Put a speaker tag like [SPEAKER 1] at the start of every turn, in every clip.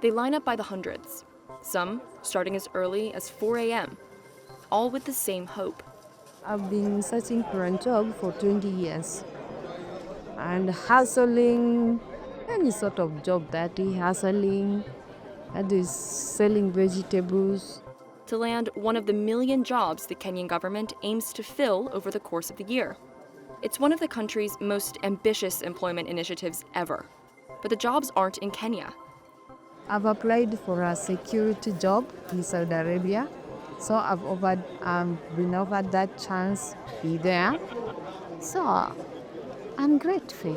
[SPEAKER 1] They line up by the hundreds, some starting as early as 4 a.m., all with the same hope.
[SPEAKER 2] I've been searching for a job for 20 years and hustling, any sort of job that is hustling, that is selling vegetables.
[SPEAKER 1] To land one of the million jobs the Kenyan government aims to fill over the course of the year. It's one of the country's most ambitious employment initiatives ever. But the jobs aren't in Kenya.
[SPEAKER 2] I've applied for a security job in Saudi Arabia, so I've been offered that chance to be there. So I'm grateful.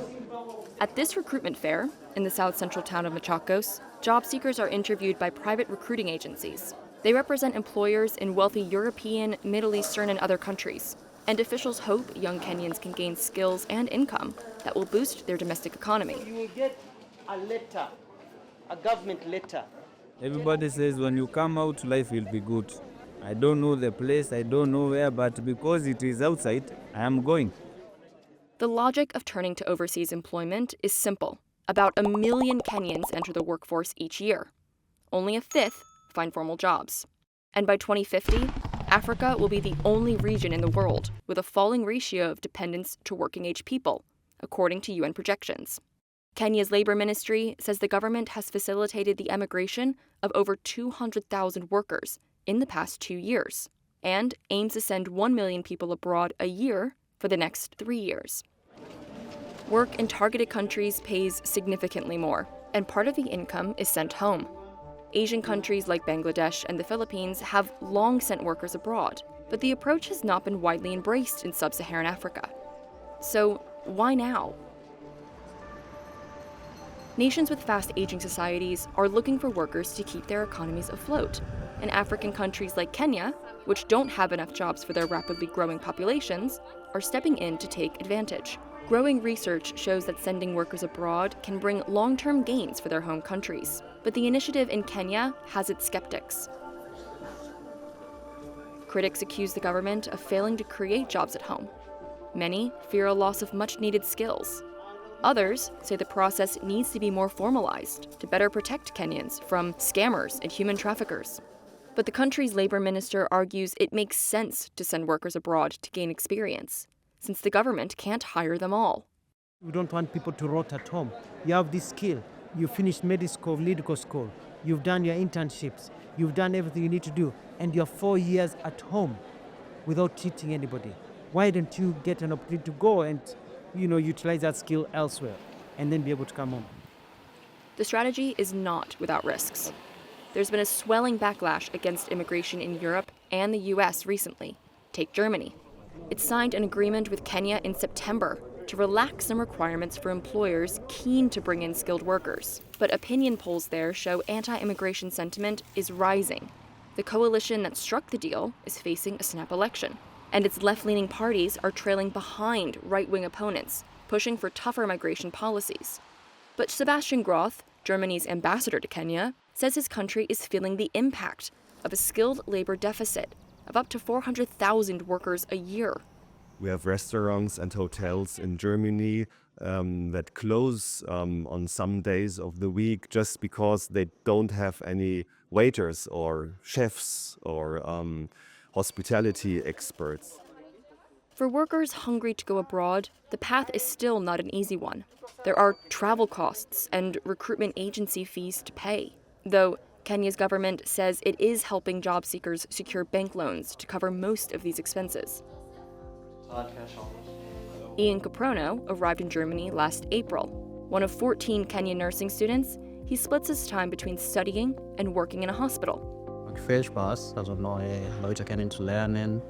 [SPEAKER 1] At this recruitment fair, in the south central town of Machakos, job seekers are interviewed by private recruiting agencies. They represent employers in wealthy European, Middle Eastern, and other countries. And officials hope young Kenyans can gain skills and income that will boost their domestic economy.
[SPEAKER 3] You will get a letter, a government letter.
[SPEAKER 4] Everybody says when you come out, life will be good. I don't know the place, I don't know where, but because it is outside, I am going.
[SPEAKER 1] The logic of turning to overseas employment is simple. About 1 million Kenyans enter the workforce each year. Only a fifth find formal jobs. And by 2050, Africa will be the only region in the world with a falling ratio of dependents to working-age people, according to UN projections. Kenya's labor ministry says the government has facilitated the emigration of over 200,000 workers in the past 2 years and aims to send 1 million people abroad a year for the next 3 years. Work in targeted countries pays significantly more, and part of the income is sent home. Asian countries like Bangladesh and the Philippines have long sent workers abroad, but the approach has not been widely embraced in sub-Saharan Africa. So why now? Nations with fast-aging societies are looking for workers to keep their economies afloat, and African countries like Kenya, which don't have enough jobs for their rapidly growing populations, are stepping in to take advantage. Growing research shows that sending workers abroad can bring long-term gains for their home countries, but the initiative in Kenya has its skeptics. Critics accuse the government of failing to create jobs at home. Many fear a loss of much-needed skills. Others say the process needs to be more formalized to better protect Kenyans from scammers and human traffickers. But the country's labor minister argues it makes sense to send workers abroad to gain experience, since the government can't hire them all.
[SPEAKER 3] We don't want people to rot at home. You have this skill. You finished medical school. You've done your internships. You've done everything you need to do. And you're 4 years at home without teaching anybody. Why don't you get an opportunity to go and, utilize that skill elsewhere and then be able to come home?
[SPEAKER 1] The strategy is not without risks. There's been a swelling backlash against immigration in Europe and the US recently. Take Germany. It signed an agreement with Kenya in September to relax some requirements for employers keen to bring in skilled workers. But opinion polls there show anti-immigration sentiment is rising. The coalition that struck the deal is facing a snap election, and its left-leaning parties are trailing behind right-wing opponents, pushing for tougher migration policies. But Sebastian Groth, Germany's ambassador to Kenya, says his country is feeling the impact of a skilled labor deficit of up to 400,000 workers a year.
[SPEAKER 5] We have restaurants and hotels in Germany that close on some days of the week just because they don't have any waiters or chefs or hospitality experts.
[SPEAKER 1] For workers hungry to go abroad, the path is still not an easy one. There are travel costs and recruitment agency fees to pay, though Kenya's government says it is helping job seekers secure bank loans to cover most of these expenses. Ian Caprono arrived in Germany last April. One of 14 Kenyan nursing students, he splits his time between studying and working in a hospital.
[SPEAKER 6] Macht viel Spaß, also neue Leute kennenzulernen,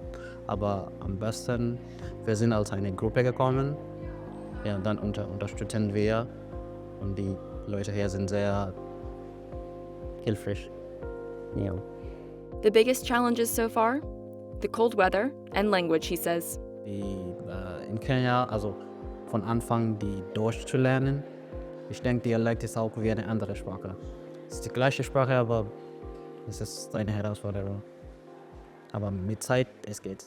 [SPEAKER 6] aber am besten, wir sind als eine Gruppe gekommen, ja, dann unterstützen wir und die Leute hier sind sehr hilfreich. Ja.
[SPEAKER 1] The biggest challenges so far? The cold weather and language, he says.
[SPEAKER 6] In Kenia, also von Anfang die Deutsch zu lernen. Ich denke, Dialekt ist auch wie eine andere Sprache. Es ist die gleiche Sprache, aber es ist eine Herausforderung. Aber mit Zeit, es geht.